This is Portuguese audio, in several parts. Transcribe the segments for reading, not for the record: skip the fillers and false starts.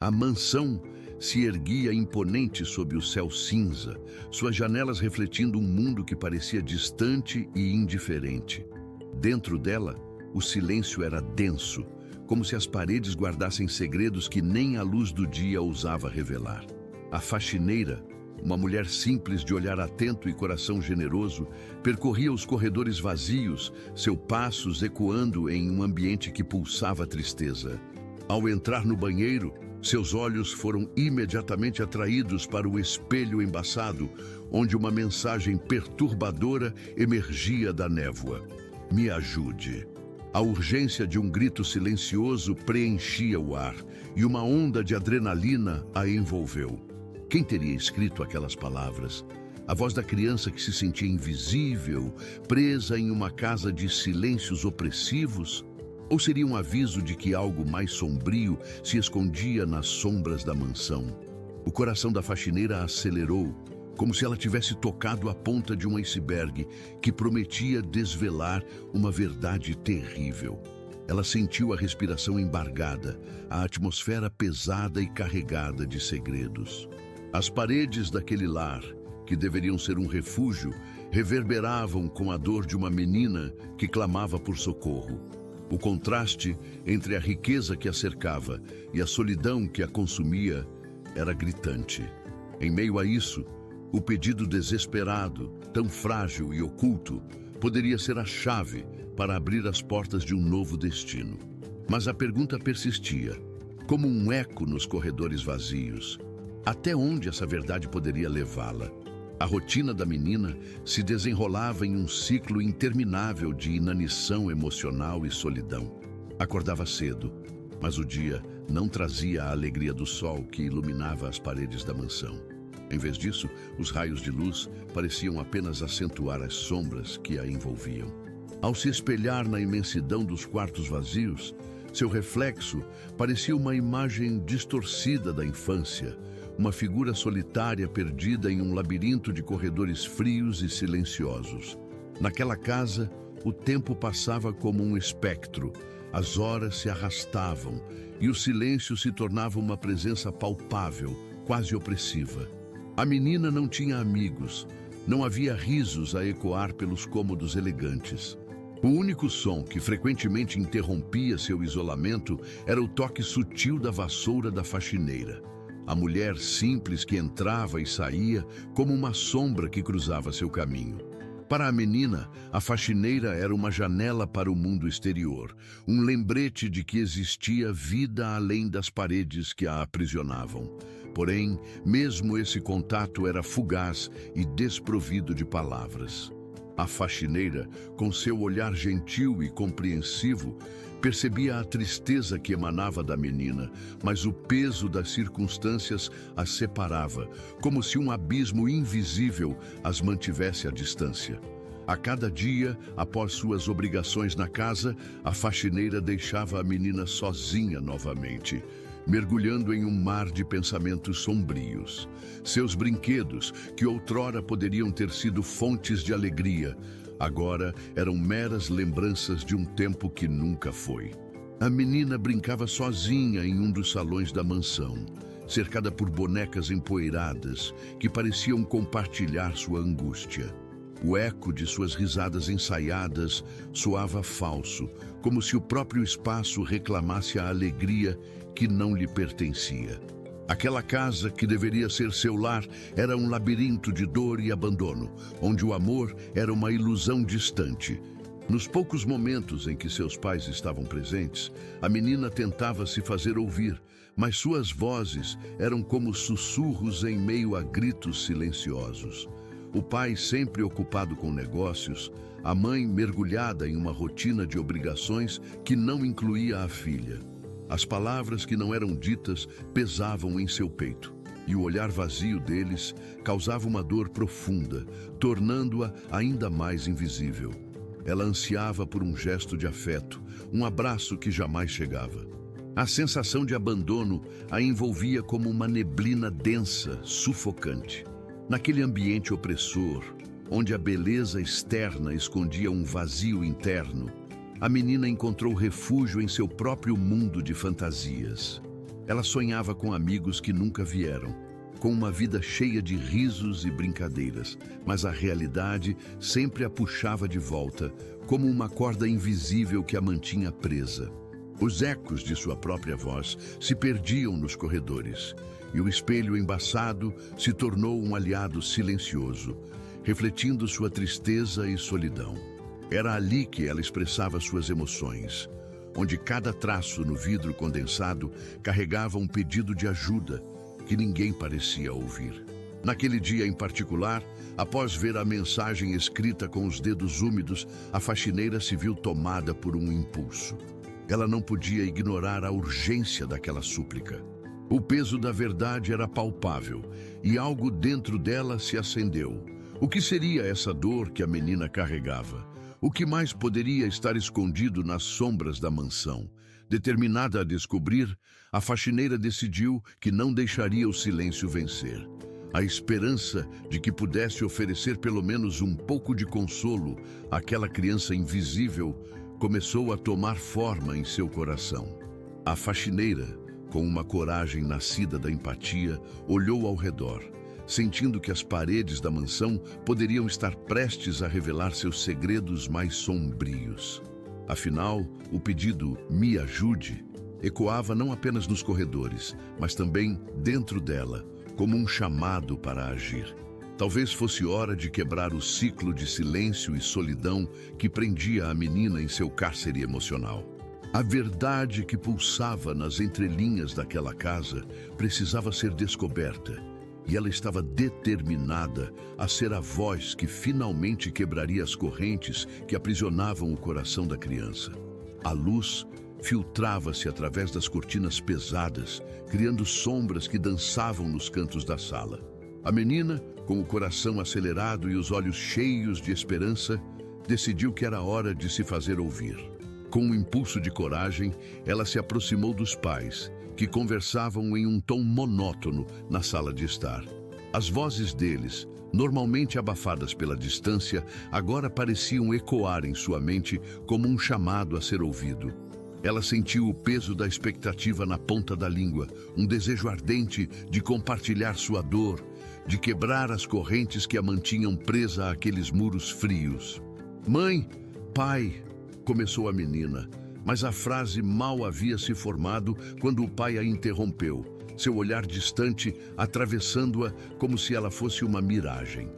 A mansão se erguia imponente sob o céu cinza, suas janelas refletindo um mundo que parecia distante e indiferente. Dentro dela, o silêncio era denso, como se as paredes guardassem segredos que nem a luz do dia ousava revelar. A faxineira, uma mulher simples de olhar atento e coração generoso, percorria os corredores vazios, seus passos ecoando em um ambiente que pulsava tristeza. Ao entrar no banheiro, seus olhos foram imediatamente atraídos para o espelho embaçado, onde uma mensagem perturbadora emergia da névoa. Me ajude. A urgência de um grito silencioso preenchia o ar, e uma onda de adrenalina a envolveu. Quem teria escrito aquelas palavras? A voz da criança que se sentia invisível, presa em uma casa de silêncios opressivos? Ou seria um aviso de que algo mais sombrio se escondia nas sombras da mansão? O coração da faxineira acelerou, como se ela tivesse tocado a ponta de um iceberg que prometia desvelar uma verdade terrível. Ela sentiu a respiração embargada, a atmosfera pesada e carregada de segredos. As paredes daquele lar, que deveriam ser um refúgio, reverberavam com a dor de uma menina que clamava por socorro. O contraste entre a riqueza que a cercava e a solidão que a consumia era gritante. Em meio a isso, o pedido desesperado, tão frágil e oculto, poderia ser a chave para abrir as portas de um novo destino. Mas a pergunta persistia, como um eco nos corredores vazios. Até onde essa verdade poderia levá-la? A rotina da menina se desenrolava em um ciclo interminável de inanição emocional e solidão. Acordava cedo, mas o dia não trazia a alegria do sol que iluminava as paredes da mansão. Em vez disso, os raios de luz pareciam apenas acentuar as sombras que a envolviam. Ao se espelhar na imensidão dos quartos vazios, seu reflexo parecia uma imagem distorcida da infância, uma figura solitária perdida em um labirinto de corredores frios e silenciosos. Naquela casa, o tempo passava como um espectro, as horas se arrastavam e o silêncio se tornava uma presença palpável, quase opressiva. A menina não tinha amigos, não havia risos a ecoar pelos cômodos elegantes. O único som que frequentemente interrompia seu isolamento era o toque sutil da vassoura da faxineira. A mulher simples que entrava e saía como uma sombra que cruzava seu caminho. Para a menina, a faxineira era uma janela para o mundo exterior, um lembrete de que existia vida além das paredes que a aprisionavam. Porém, mesmo esse contato era fugaz e desprovido de palavras. A faxineira, com seu olhar gentil e compreensivo, percebia a tristeza que emanava da menina, mas o peso das circunstâncias as separava, como se um abismo invisível as mantivesse à distância. A cada dia, após suas obrigações na casa, a faxineira deixava a menina sozinha novamente, mergulhando em um mar de pensamentos sombrios. Seus brinquedos, que outrora poderiam ter sido fontes de alegria, agora eram meras lembranças de um tempo que nunca foi. A menina brincava sozinha em um dos salões da mansão, cercada por bonecas empoeiradas que pareciam compartilhar sua angústia. O eco de suas risadas ensaiadas soava falso, como se o próprio espaço reclamasse a alegria que não lhe pertencia. Aquela casa que deveria ser seu lar era um labirinto de dor e abandono, onde o amor era uma ilusão distante. Nos poucos momentos em que seus pais estavam presentes, a menina tentava se fazer ouvir, mas suas vozes eram como sussurros em meio a gritos silenciosos. O pai sempre ocupado com negócios, a mãe mergulhada em uma rotina de obrigações que não incluía a filha. As palavras que não eram ditas pesavam em seu peito, e o olhar vazio deles causava uma dor profunda, tornando-a ainda mais invisível. Ela ansiava por um gesto de afeto, um abraço que jamais chegava. A sensação de abandono a envolvia como uma neblina densa, sufocante. Naquele ambiente opressor, onde a beleza externa escondia um vazio interno, a menina encontrou refúgio em seu próprio mundo de fantasias. Ela sonhava com amigos que nunca vieram, com uma vida cheia de risos e brincadeiras, mas a realidade sempre a puxava de volta, como uma corda invisível que a mantinha presa. Os ecos de sua própria voz se perdiam nos corredores, e o espelho embaçado se tornou um aliado silencioso, refletindo sua tristeza e solidão. Era ali que ela expressava suas emoções, onde cada traço no vidro condensado carregava um pedido de ajuda que ninguém parecia ouvir. Naquele dia em particular, após ver a mensagem escrita com os dedos úmidos, a faxineira se viu tomada por um impulso. Ela não podia ignorar a urgência daquela súplica. O peso da verdade era palpável e algo dentro dela se acendeu. O que seria essa dor que a menina carregava? O que mais poderia estar escondido nas sombras da mansão? Determinada a descobrir, a faxineira decidiu que não deixaria o silêncio vencer. A esperança de que pudesse oferecer pelo menos um pouco de consolo àquela criança invisível começou a tomar forma em seu coração. A faxineira, com uma coragem nascida da empatia, olhou ao redor, sentindo que as paredes da mansão poderiam estar prestes a revelar seus segredos mais sombrios. Afinal, o pedido "me ajude" ecoava não apenas nos corredores, mas também dentro dela, como um chamado para agir. Talvez fosse hora de quebrar o ciclo de silêncio e solidão que prendia a menina em seu cárcere emocional. A verdade que pulsava nas entrelinhas daquela casa precisava ser descoberta, e ela estava determinada a ser a voz que finalmente quebraria as correntes que aprisionavam o coração da criança. A luz filtrava-se através das cortinas pesadas, criando sombras que dançavam nos cantos da sala. A menina, com o coração acelerado e os olhos cheios de esperança, decidiu que era hora de se fazer ouvir. Com um impulso de coragem, ela se aproximou dos pais, que conversavam em um tom monótono na sala de estar. As vozes deles, normalmente abafadas pela distância, agora pareciam ecoar em sua mente como um chamado a ser ouvido. Ela sentiu o peso da expectativa na ponta da língua, um desejo ardente de compartilhar sua dor, de quebrar as correntes que a mantinham presa àqueles muros frios. "Mãe, pai", começou a menina, mas a frase mal havia se formado quando o pai a interrompeu, seu olhar distante atravessando-a como se ela fosse uma miragem.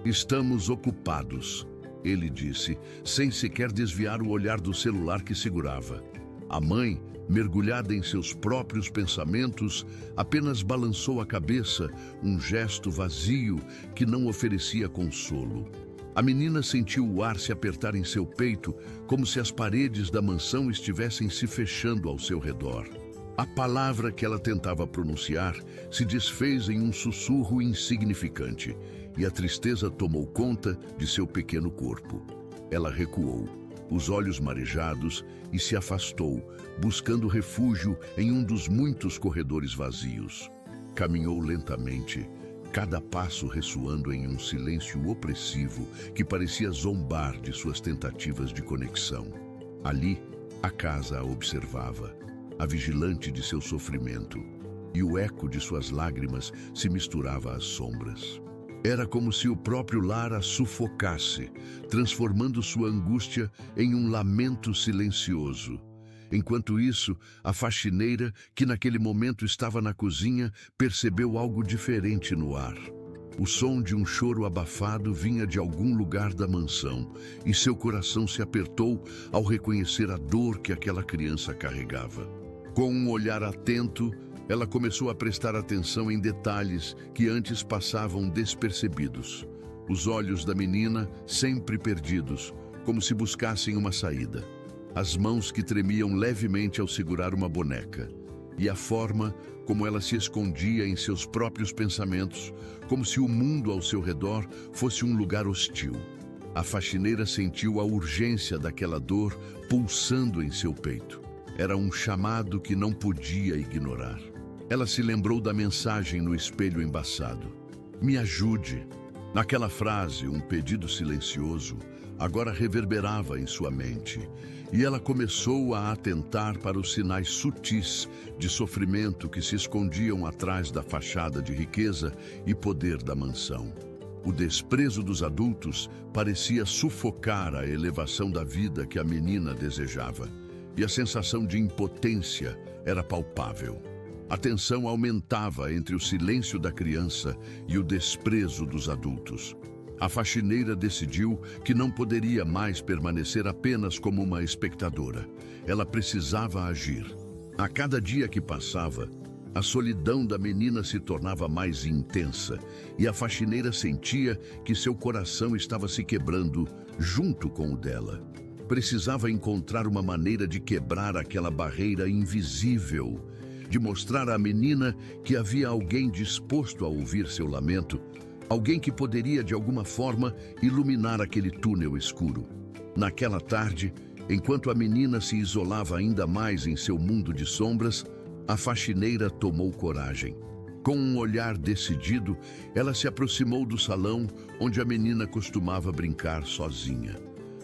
"Estamos ocupados", ele disse, sem sequer desviar o olhar do celular que segurava. A mãe, mergulhada em seus próprios pensamentos, apenas balançou a cabeça, um gesto vazio que não oferecia consolo. A menina sentiu o ar se apertar em seu peito, como se as paredes da mansão estivessem se fechando ao seu redor. A palavra que ela tentava pronunciar se desfez em um sussurro insignificante, e a tristeza tomou conta de seu pequeno corpo. Ela recuou, os olhos marejados, e se afastou, buscando refúgio em um dos muitos corredores vazios. Caminhou lentamente, cada passo ressoando em um silêncio opressivo que parecia zombar de suas tentativas de conexão. Ali, a casa a observava, a vigilante de seu sofrimento, e o eco de suas lágrimas se misturava às sombras. Era como se o próprio lar a sufocasse, transformando sua angústia em um lamento silencioso. Enquanto isso, a faxineira, que naquele momento estava na cozinha, percebeu algo diferente no ar. O som de um choro abafado vinha de algum lugar da mansão, e seu coração se apertou ao reconhecer a dor que aquela criança carregava. Com um olhar atento, ela começou a prestar atenção em detalhes que antes passavam despercebidos. Os olhos da menina, sempre perdidos, como se buscassem uma saída. As mãos que tremiam levemente ao segurar uma boneca, e a forma como ela se escondia em seus próprios pensamentos, como se o mundo ao seu redor fosse um lugar hostil. A faxineira sentiu a urgência daquela dor pulsando em seu peito. Era um chamado que não podia ignorar. Ela se lembrou da mensagem no espelho embaçado. "Me ajude." Naquela frase, um pedido silencioso, agora reverberava em sua mente, e ela começou a atentar para os sinais sutis de sofrimento que se escondiam atrás da fachada de riqueza e poder da mansão. O desprezo dos adultos parecia sufocar a elevação da vida que a menina desejava, e a sensação de impotência era palpável. A tensão aumentava entre o silêncio da criança e o desprezo dos adultos. A faxineira decidiu que não poderia mais permanecer apenas como uma espectadora. Ela precisava agir. A cada dia que passava, a solidão da menina se tornava mais intensa e a faxineira sentia que seu coração estava se quebrando junto com o dela. Precisava encontrar uma maneira de quebrar aquela barreira invisível, de mostrar à menina que havia alguém disposto a ouvir seu lamento, alguém que poderia, de alguma forma, iluminar aquele túnel escuro. Naquela tarde, enquanto a menina se isolava ainda mais em seu mundo de sombras, a faxineira tomou coragem. Com um olhar decidido, ela se aproximou do salão onde a menina costumava brincar sozinha.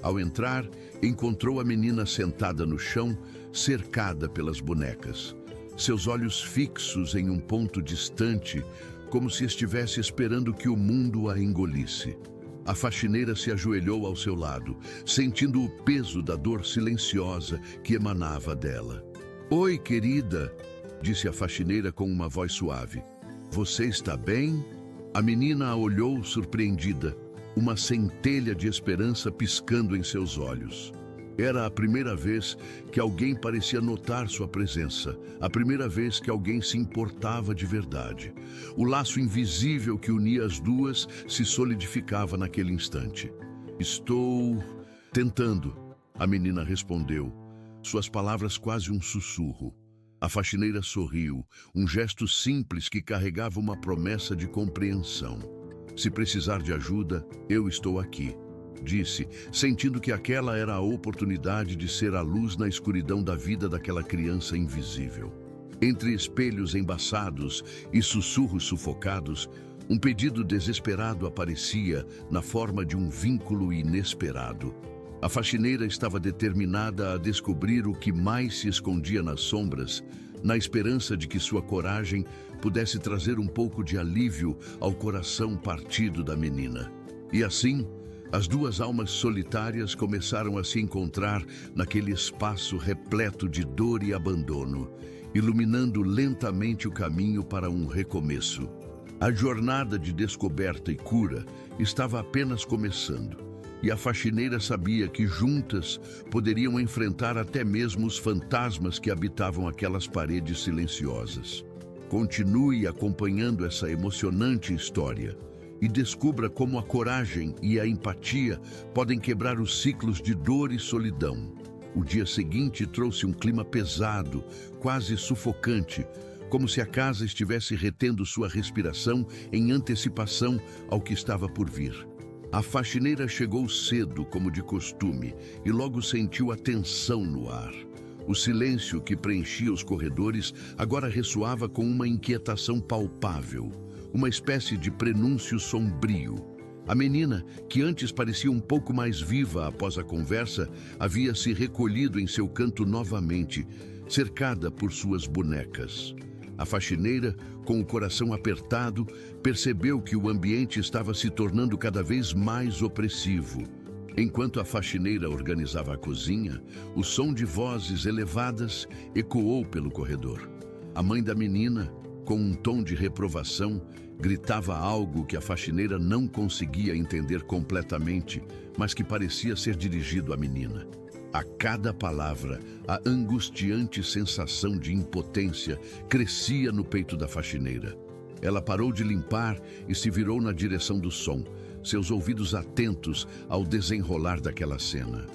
Ao entrar, encontrou a menina sentada no chão, cercada pelas bonecas. Seus olhos fixos em um ponto distante, como se estivesse esperando que o mundo a engolisse. A faxineira se ajoelhou ao seu lado, sentindo o peso da dor silenciosa que emanava dela. "Oi, querida", disse a faxineira com uma voz suave. "Você está bem?" A menina a olhou surpreendida, uma centelha de esperança piscando em seus olhos. Era a primeira vez que alguém parecia notar sua presença, a primeira vez que alguém se importava de verdade. O laço invisível que unia as duas se solidificava naquele instante. "Estou tentando", a menina respondeu, suas palavras quase um sussurro. A faxineira sorriu, um gesto simples que carregava uma promessa de compreensão. "Se precisar de ajuda, eu estou aqui", disse, sentindo que aquela era a oportunidade de ser a luz na escuridão da vida daquela criança invisível. Entre espelhos embaçados e sussurros sufocados, um pedido desesperado aparecia na forma de um vínculo inesperado. A faxineira estava determinada a descobrir o que mais se escondia nas sombras, na esperança de que sua coragem pudesse trazer um pouco de alívio ao coração partido da menina. E assim, as duas almas solitárias começaram a se encontrar naquele espaço repleto de dor e abandono, iluminando lentamente o caminho para um recomeço. A jornada de descoberta e cura estava apenas começando, e a faxineira sabia que juntas poderiam enfrentar até mesmo os fantasmas que habitavam aquelas paredes silenciosas. Continue acompanhando essa emocionante história e descubra como a coragem e a empatia podem quebrar os ciclos de dor e solidão. O dia seguinte trouxe um clima pesado, quase sufocante, como se a casa estivesse retendo sua respiração em antecipação ao que estava por vir. A faxineira chegou cedo, como de costume, e logo sentiu a tensão no ar. O silêncio que preenchia os corredores agora ressoava com uma inquietação palpável, uma espécie de prenúncio sombrio. A menina, que antes parecia um pouco mais viva após a conversa, havia se recolhido em seu canto novamente, cercada por suas bonecas. A faxineira, com o coração apertado, percebeu que o ambiente estava se tornando cada vez mais opressivo. Enquanto a faxineira organizava a cozinha, o som de vozes elevadas ecoou pelo corredor. A mãe da menina, com um tom de reprovação, gritava algo que a faxineira não conseguia entender completamente, mas que parecia ser dirigido à menina. A cada palavra, a angustiante sensação de impotência crescia no peito da faxineira. Ela parou de limpar e se virou na direção do som, seus ouvidos atentos ao desenrolar daquela cena.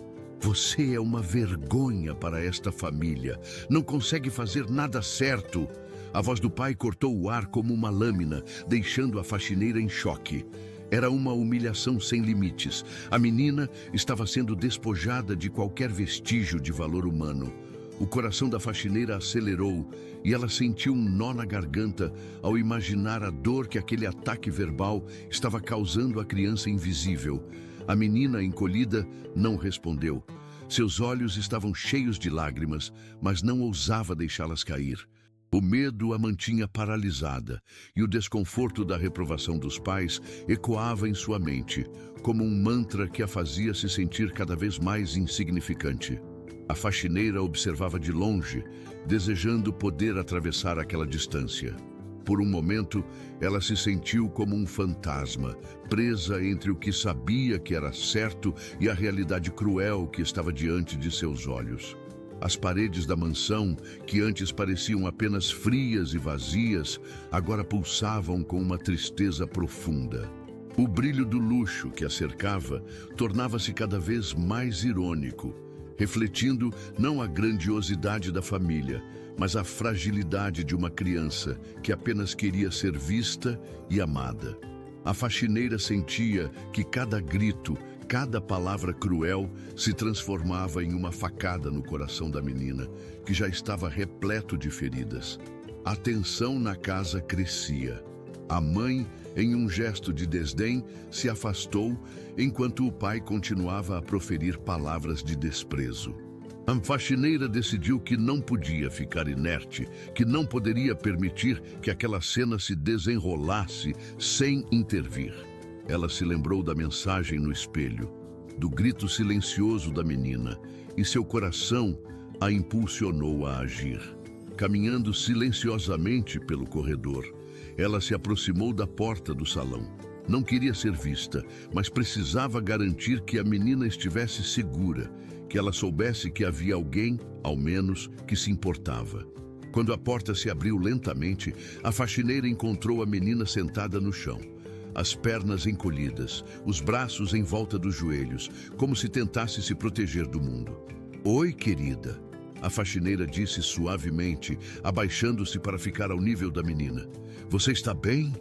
"Você é uma vergonha para esta família. Não consegue fazer nada certo." A voz do pai cortou o ar como uma lâmina, deixando a faxineira em choque. Era uma humilhação sem limites. A menina estava sendo despojada de qualquer vestígio de valor humano. O coração da faxineira acelerou e ela sentiu um nó na garganta ao imaginar a dor que aquele ataque verbal estava causando à criança invisível. A menina, encolhida, não respondeu. Seus olhos estavam cheios de lágrimas, mas não ousava deixá-las cair. O medo a mantinha paralisada, e o desconforto da reprovação dos pais ecoava em sua mente, como um mantra que a fazia se sentir cada vez mais insignificante. A faxineira observava de longe, desejando poder atravessar aquela distância. Por um momento, ela se sentiu como um fantasma, presa entre o que sabia que era certo e a realidade cruel que estava diante de seus olhos. As paredes da mansão, que antes pareciam apenas frias e vazias, agora pulsavam com uma tristeza profunda. O brilho do luxo que a cercava tornava-se cada vez mais irônico, refletindo não a grandiosidade da família, mas a fragilidade de uma criança que apenas queria ser vista e amada. A faxineira sentia que cada grito, cada palavra cruel se transformava em uma facada no coração da menina, que já estava repleto de feridas. A tensão na casa crescia. A mãe, em um gesto de desdém, se afastou, enquanto o pai continuava a proferir palavras de desprezo. A faxineira decidiu que não podia ficar inerte, que não poderia permitir que aquela cena se desenrolasse sem intervir. Ela se lembrou da mensagem no espelho, do grito silencioso da menina, e seu coração a impulsionou a agir. Caminhando silenciosamente pelo corredor, ela se aproximou da porta do salão. Não queria ser vista, mas precisava garantir que a menina estivesse segura, que ela soubesse que havia alguém, ao menos, que se importava. Quando a porta se abriu lentamente, a faxineira encontrou a menina sentada no chão, as pernas encolhidas, os braços em volta dos joelhos, como se tentasse se proteger do mundo. "Oi, querida", a faxineira disse suavemente, abaixando-se para ficar ao nível da menina. "Você está bem?"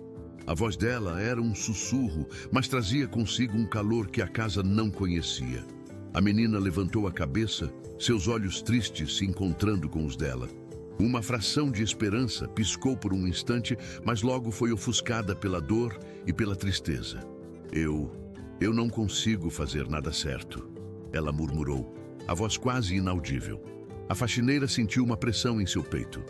A voz dela era um sussurro, mas trazia consigo um calor que a casa não conhecia. A menina levantou a cabeça, seus olhos tristes se encontrando com os dela. Uma fração de esperança piscou por um instante, mas logo foi ofuscada pela dor e pela tristeza. Eu não consigo fazer nada certo", ela murmurou, a voz quase inaudível. A faxineira sentiu uma pressão em seu peito.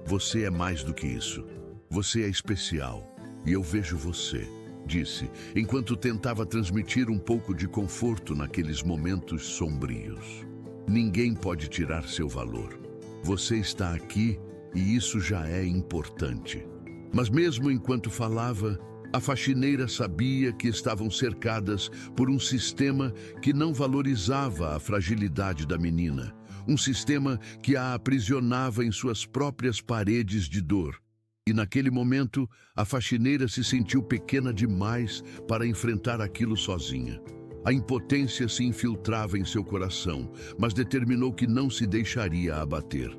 "Você é mais do que isso. Você é especial. E eu vejo você", disse, enquanto tentava transmitir um pouco de conforto naqueles momentos sombrios. "Ninguém pode tirar seu valor. Você está aqui e isso já é importante." Mas mesmo enquanto falava, a faxineira sabia que estavam cercadas por um sistema que não valorizava a fragilidade da menina, um sistema que a aprisionava em suas próprias paredes de dor. E naquele momento, a faxineira se sentiu pequena demais para enfrentar aquilo sozinha. A impotência se infiltrava em seu coração, mas determinou que não se deixaria abater.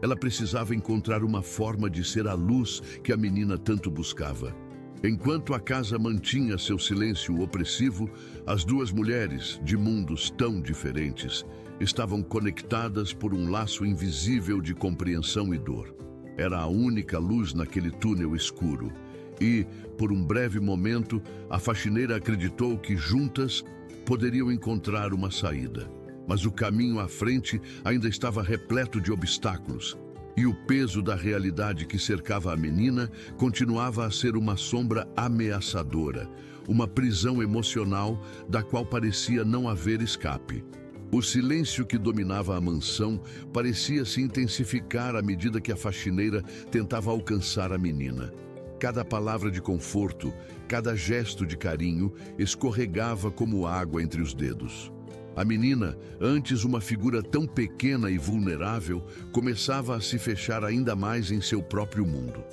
Ela precisava encontrar uma forma de ser a luz que a menina tanto buscava. Enquanto a casa mantinha seu silêncio opressivo, as duas mulheres, de mundos tão diferentes, estavam conectadas por um laço invisível de compreensão e dor. Era a única luz naquele túnel escuro. E, por um breve momento, a faxineira acreditou que juntas poderiam encontrar uma saída. Mas o caminho à frente ainda estava repleto de obstáculos. E o peso da realidade que cercava a menina continuava a ser uma sombra ameaçadora, uma prisão emocional da qual parecia não haver escape. O silêncio que dominava a mansão parecia se intensificar à medida que a faxineira tentava alcançar a menina. Cada palavra de conforto, cada gesto de carinho escorregava como água entre os dedos. A menina, antes uma figura tão pequena e vulnerável, começava a se fechar ainda mais em seu próprio mundo,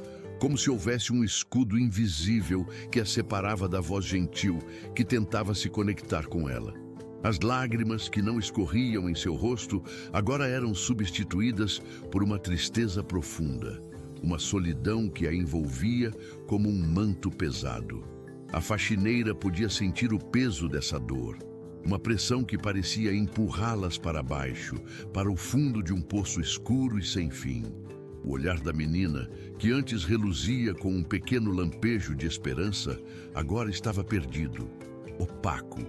como se houvesse um escudo invisível que a separava da voz gentil que tentava se conectar com ela. As lágrimas que não escorriam em seu rosto agora eram substituídas por uma tristeza profunda, uma solidão que a envolvia como um manto pesado. A faxineira podia sentir o peso dessa dor, uma pressão que parecia empurrá-las para baixo, para o fundo de um poço escuro e sem fim. O olhar da menina, que antes reluzia com um pequeno lampejo de esperança, agora estava perdido, opaco,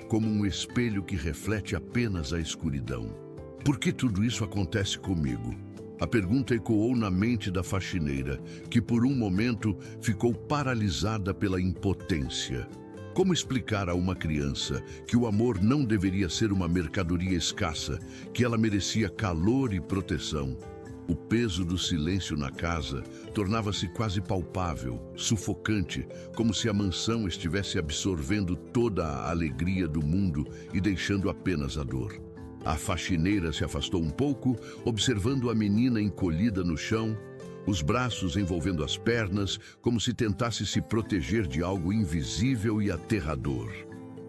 como um espelho que reflete apenas a escuridão. Por que tudo isso acontece comigo? A pergunta ecoou na mente da faxineira, que por um momento ficou paralisada pela impotência. Como explicar a uma criança que o amor não deveria ser uma mercadoria escassa, que ela merecia calor e proteção? O peso do silêncio na casa tornava-se quase palpável, sufocante, como se a mansão estivesse absorvendo toda a alegria do mundo e deixando apenas a dor. A faxineira se afastou um pouco, observando a menina encolhida no chão, os braços envolvendo as pernas, como se tentasse se proteger de algo invisível e aterrador.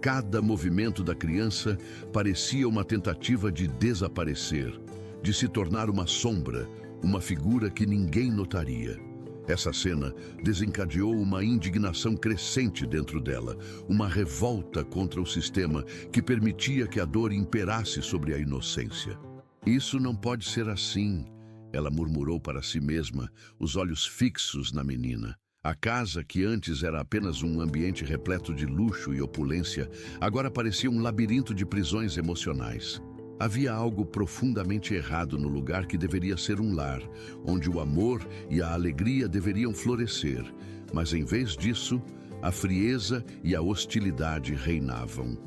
Cada movimento da criança parecia uma tentativa de desaparecer, de se tornar uma sombra, uma figura que ninguém notaria. Essa cena desencadeou uma indignação crescente dentro dela, uma revolta contra o sistema que permitia que a dor imperasse sobre a inocência. Isso não pode ser assim, ela murmurou para si mesma, os olhos fixos na menina. A casa, que antes era apenas um ambiente repleto de luxo e opulência, agora parecia um labirinto de prisões emocionais. Havia algo profundamente errado no lugar que deveria ser um lar, onde o amor e a alegria deveriam florescer, mas em vez disso, a frieza e a hostilidade reinavam.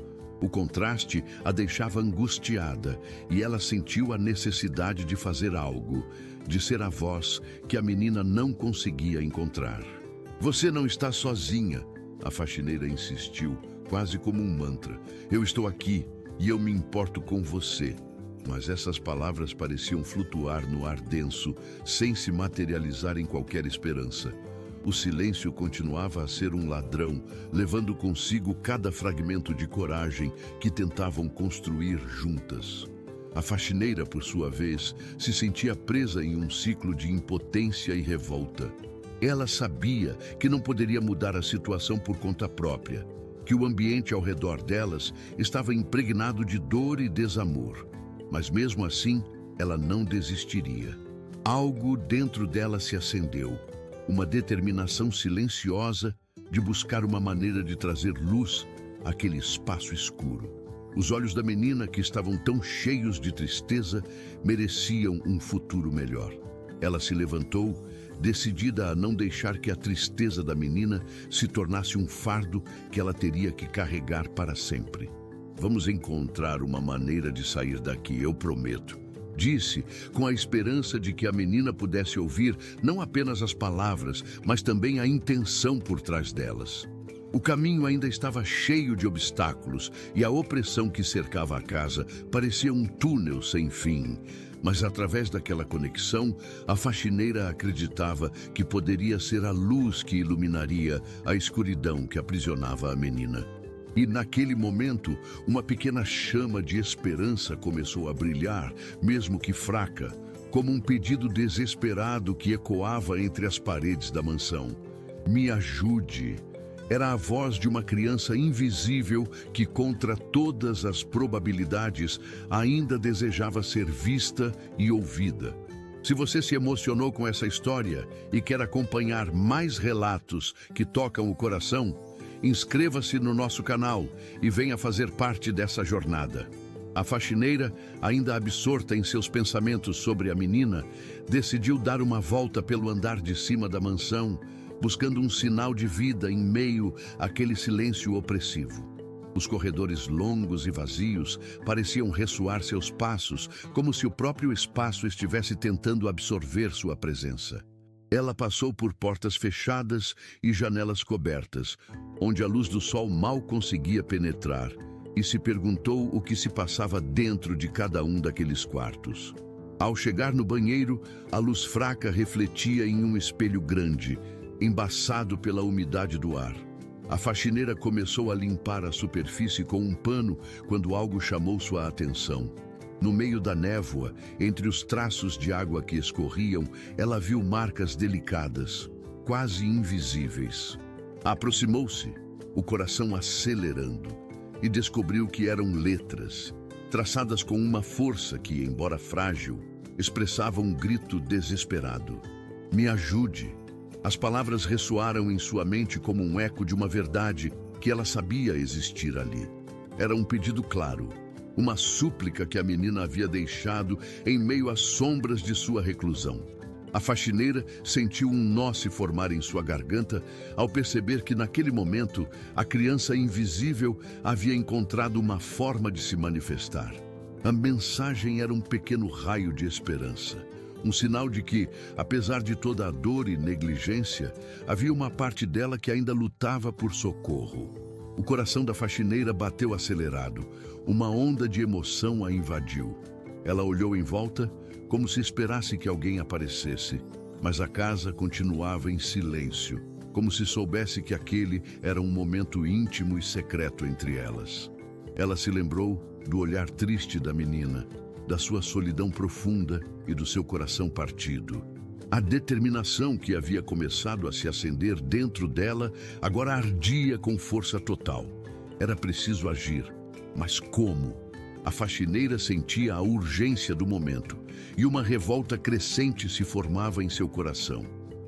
O contraste a deixava angustiada e ela sentiu a necessidade de fazer algo, de ser a voz que a menina não conseguia encontrar. "Você não está sozinha", a faxineira insistiu, quase como um mantra. "Eu estou aqui e eu me importo com você." Mas essas palavras pareciam flutuar no ar denso, sem se materializar em qualquer esperança. O silêncio continuava a ser um ladrão, levando consigo cada fragmento de coragem que tentavam construir juntas. A faxineira, por sua vez, se sentia presa em um ciclo de impotência e revolta. Ela sabia que não poderia mudar a situação por conta própria, que o ambiente ao redor delas estava impregnado de dor e desamor. Mas mesmo assim, ela não desistiria. Algo dentro dela se acendeu, uma determinação silenciosa de buscar uma maneira de trazer luz àquele espaço escuro. Os olhos da menina, que estavam tão cheios de tristeza, mereciam um futuro melhor. Ela se levantou, decidida a não deixar que a tristeza da menina se tornasse um fardo que ela teria que carregar para sempre. "Vamos encontrar uma maneira de sair daqui, eu prometo", disse, com a esperança de que a menina pudesse ouvir não apenas as palavras, mas também a intenção por trás delas. O caminho ainda estava cheio de obstáculos e a opressão que cercava a casa parecia um túnel sem fim. Mas através daquela conexão, a faxineira acreditava que poderia ser a luz que iluminaria a escuridão que aprisionava a menina. E naquele momento, uma pequena chama de esperança começou a brilhar, mesmo que fraca, como um pedido desesperado que ecoava entre as paredes da mansão. "Me ajude." Era a voz de uma criança invisível que, contra todas as probabilidades, ainda desejava ser vista e ouvida. Se você se emocionou com essa história e quer acompanhar mais relatos que tocam o coração, inscreva-se no nosso canal e venha fazer parte dessa jornada. A faxineira, ainda absorta em seus pensamentos sobre a menina, decidiu dar uma volta pelo andar de cima da mansão, buscando um sinal de vida em meio àquele silêncio opressivo. Os corredores longos e vazios pareciam ressoar seus passos, como se o próprio espaço estivesse tentando absorver sua presença. Ela passou por portas fechadas e janelas cobertas, onde a luz do sol mal conseguia penetrar, e se perguntou o que se passava dentro de cada um daqueles quartos. Ao chegar no banheiro, a luz fraca refletia em um espelho grande, embaçado pela umidade do ar. A faxineira começou a limpar a superfície com um pano quando algo chamou sua atenção. No meio da névoa, entre os traços de água que escorriam, ela viu marcas delicadas, quase invisíveis. Aproximou-se, o coração acelerando, e descobriu que eram letras, traçadas com uma força que, embora frágil, expressava um grito desesperado. "Me ajude." As palavras ressoaram em sua mente como um eco de uma verdade que ela sabia existir ali. Era um pedido claro, uma súplica que a menina havia deixado em meio às sombras de sua reclusão. A faxineira sentiu um nó se formar em sua garganta ao perceber que, naquele momento, a criança invisível havia encontrado uma forma de se manifestar. A mensagem era um pequeno raio de esperança, um sinal de que, apesar de toda a dor e negligência, havia uma parte dela que ainda lutava por socorro. O coração da faxineira bateu acelerado, uma onda de emoção a invadiu. Ela olhou em volta, como se esperasse que alguém aparecesse, mas a casa continuava em silêncio, como se soubesse que aquele era um momento íntimo e secreto entre elas. Ela se lembrou do olhar triste da menina, da sua solidão profunda e do seu coração partido. A determinação que havia começado a se acender dentro dela agora ardia com força total. Era preciso agir, mas como? A faxineira sentia a urgência do momento e uma revolta crescente se formava em seu coração.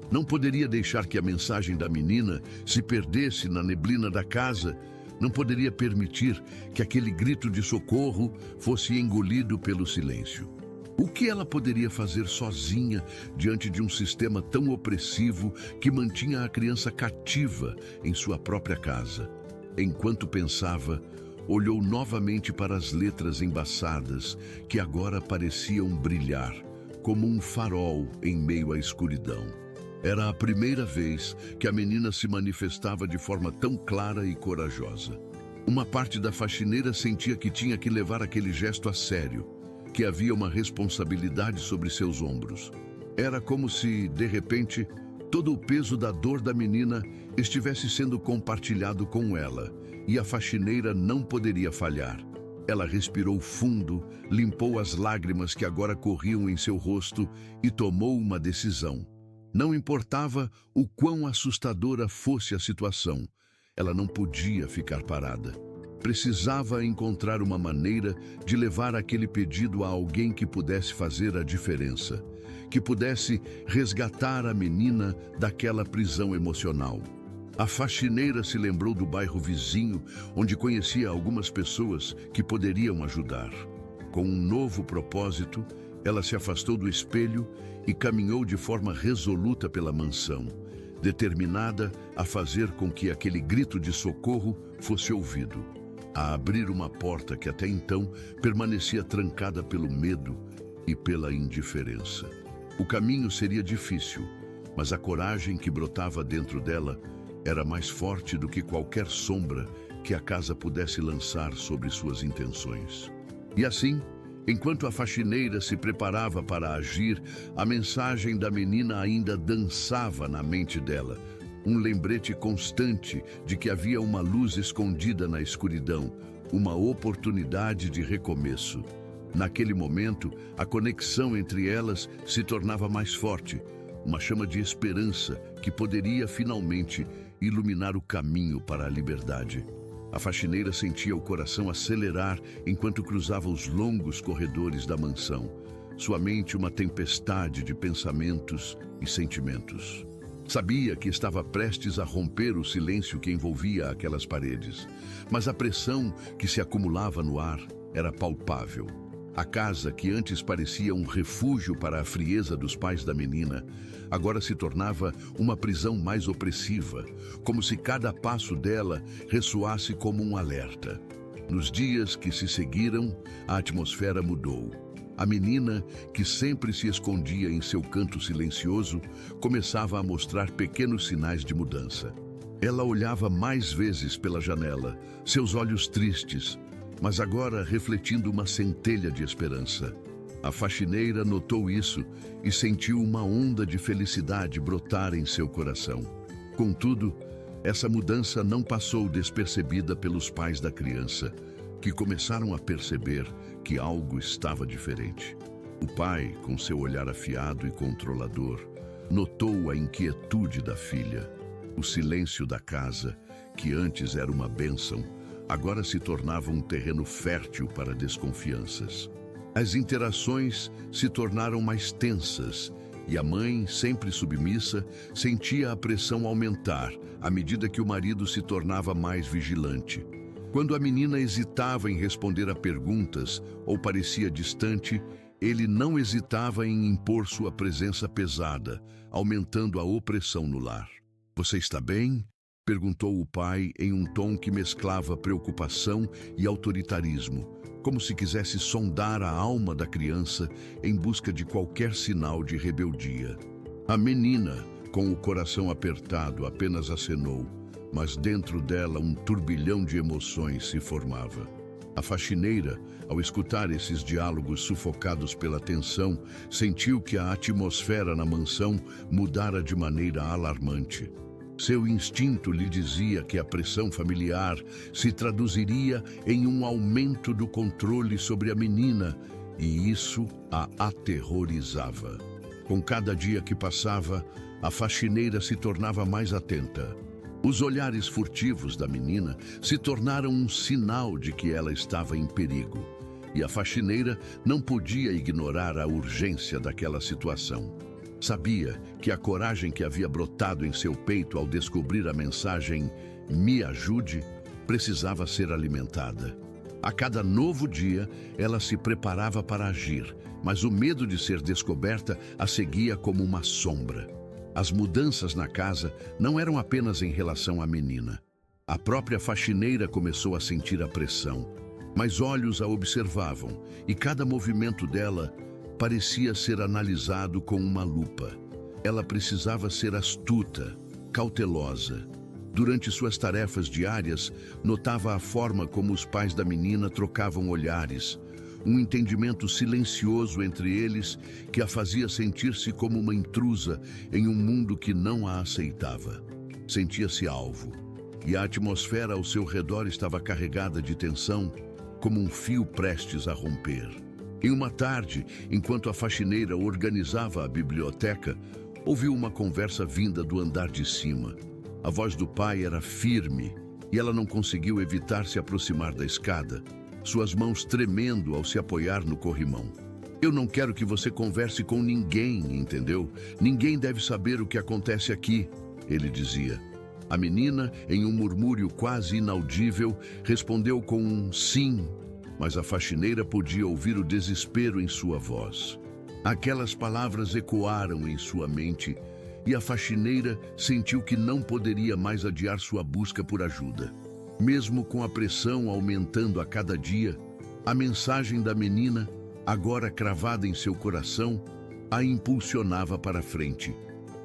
Não poderia deixar que a mensagem da menina se perdesse na neblina da casa. Não poderia permitir que aquele grito de socorro fosse engolido pelo silêncio. O que ela poderia fazer sozinha diante de um sistema tão opressivo que mantinha a criança cativa em sua própria casa? Enquanto pensava, olhou novamente para as letras embaçadas que agora pareciam brilhar, como um farol em meio à escuridão. Era a primeira vez que a menina se manifestava de forma tão clara e corajosa. Uma parte da faxineira sentia que tinha que levar aquele gesto a sério, que havia uma responsabilidade sobre seus ombros. Era como se, de repente, todo o peso da dor da menina estivesse sendo compartilhado com ela, e a faxineira não poderia falhar. Ela respirou fundo, limpou as lágrimas que agora corriam em seu rosto e tomou uma decisão. Não importava o quão assustadora fosse a situação, ela não podia ficar parada. Precisava encontrar uma maneira de levar aquele pedido a alguém que pudesse fazer a diferença, que pudesse resgatar a menina daquela prisão emocional. A faxineira se lembrou do bairro vizinho, onde conhecia algumas pessoas que poderiam ajudar. Com um novo propósito, ela se afastou do espelho e caminhou de forma resoluta pela mansão, determinada a fazer com que aquele grito de socorro fosse ouvido, a abrir uma porta que até então permanecia trancada pelo medo e pela indiferença. O caminho seria difícil, mas a coragem que brotava dentro dela era mais forte do que qualquer sombra que a casa pudesse lançar sobre suas intenções. E assim, enquanto a faxineira se preparava para agir, a mensagem da menina ainda dançava na mente dela, um lembrete constante de que havia uma luz escondida na escuridão, uma oportunidade de recomeço. Naquele momento, a conexão entre elas se tornava mais forte, uma chama de esperança que poderia finalmente iluminar o caminho para a liberdade. A faxineira sentia o coração acelerar enquanto cruzava os longos corredores da mansão, sua mente uma tempestade de pensamentos e sentimentos. Sabia que estava prestes a romper o silêncio que envolvia aquelas paredes, mas a pressão que se acumulava no ar era palpável. A casa, que antes parecia um refúgio para a frieza dos pais da menina, agora se tornava uma prisão mais opressiva, como se cada passo dela ressoasse como um alerta. Nos dias que se seguiram, a atmosfera mudou. A menina, que sempre se escondia em seu canto silencioso, começava a mostrar pequenos sinais de mudança. Ela olhava mais vezes pela janela, seus olhos tristes, mas agora refletindo uma centelha de esperança. A faxineira notou isso e sentiu uma onda de felicidade brotar em seu coração. Contudo, essa mudança não passou despercebida pelos pais da criança, que começaram a perceber que algo estava diferente. O pai, com seu olhar afiado e controlador, notou a inquietude da filha. O silêncio da casa, que antes era uma bênção, agora se tornava um terreno fértil para desconfianças. As interações se tornaram mais tensas e a mãe, sempre submissa, sentia a pressão aumentar à medida que o marido se tornava mais vigilante. Quando a menina hesitava em responder a perguntas ou parecia distante, ele não hesitava em impor sua presença pesada, aumentando a opressão no lar. "Você está bem?" perguntou o pai em um tom que mesclava preocupação e autoritarismo, como se quisesse sondar a alma da criança em busca de qualquer sinal de rebeldia. A menina, com o coração apertado, apenas acenou, mas dentro dela um turbilhão de emoções se formava. A faxineira, ao escutar esses diálogos sufocados pela tensão, sentiu que a atmosfera na mansão mudara de maneira alarmante. Seu instinto lhe dizia que a pressão familiar se traduziria em um aumento do controle sobre a menina, e isso a aterrorizava. Com cada dia que passava, a faxineira se tornava mais atenta. Os olhares furtivos da menina se tornaram um sinal de que ela estava em perigo, e a faxineira não podia ignorar a urgência daquela situação. Sabia que a coragem que havia brotado em seu peito ao descobrir a mensagem "Me ajude" precisava ser alimentada. A cada novo dia, ela se preparava para agir, mas o medo de ser descoberta a seguia como uma sombra. As mudanças na casa não eram apenas em relação à menina. A própria faxineira começou a sentir a pressão, mas olhos a observavam, e cada movimento dela parecia ser analisado com uma lupa. Ela precisava ser astuta, cautelosa. Durante suas tarefas diárias, notava a forma como os pais da menina trocavam olhares, um entendimento silencioso entre eles que a fazia sentir-se como uma intrusa em um mundo que não a aceitava. Sentia-se alvo, e a atmosfera ao seu redor estava carregada de tensão, como um fio prestes a romper. Em uma tarde, enquanto a faxineira organizava a biblioteca, ouviu uma conversa vinda do andar de cima. A voz do pai era firme e ela não conseguiu evitar se aproximar da escada, suas mãos tremendo ao se apoiar no corrimão. "Eu não quero que você converse com ninguém, entendeu? Ninguém deve saber o que acontece aqui", ele dizia. A menina, em um murmúrio quase inaudível, respondeu com um sim, mas a faxineira podia ouvir o desespero em sua voz. Aquelas palavras ecoaram em sua mente e a faxineira sentiu que não poderia mais adiar sua busca por ajuda. Mesmo com a pressão aumentando a cada dia, a mensagem da menina, agora cravada em seu coração, a impulsionava para frente.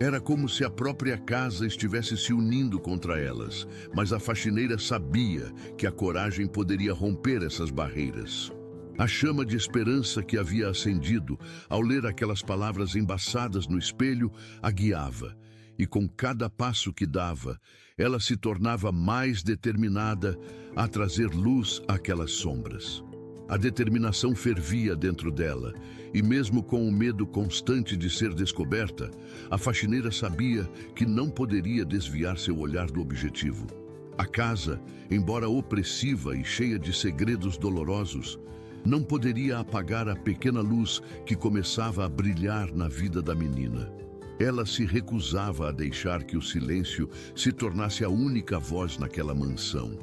Era como se a própria casa estivesse se unindo contra elas, mas a faxineira sabia que a coragem poderia romper essas barreiras. A chama de esperança que havia acendido ao ler aquelas palavras embaçadas no espelho a guiava, e com cada passo que dava, ela se tornava mais determinada a trazer luz àquelas sombras. A determinação fervia dentro dela, e mesmo com o medo constante de ser descoberta, a faxineira sabia que não poderia desviar seu olhar do objetivo. A casa, embora opressiva e cheia de segredos dolorosos, não poderia apagar a pequena luz que começava a brilhar na vida da menina. Ela se recusava a deixar que o silêncio se tornasse a única voz naquela mansão.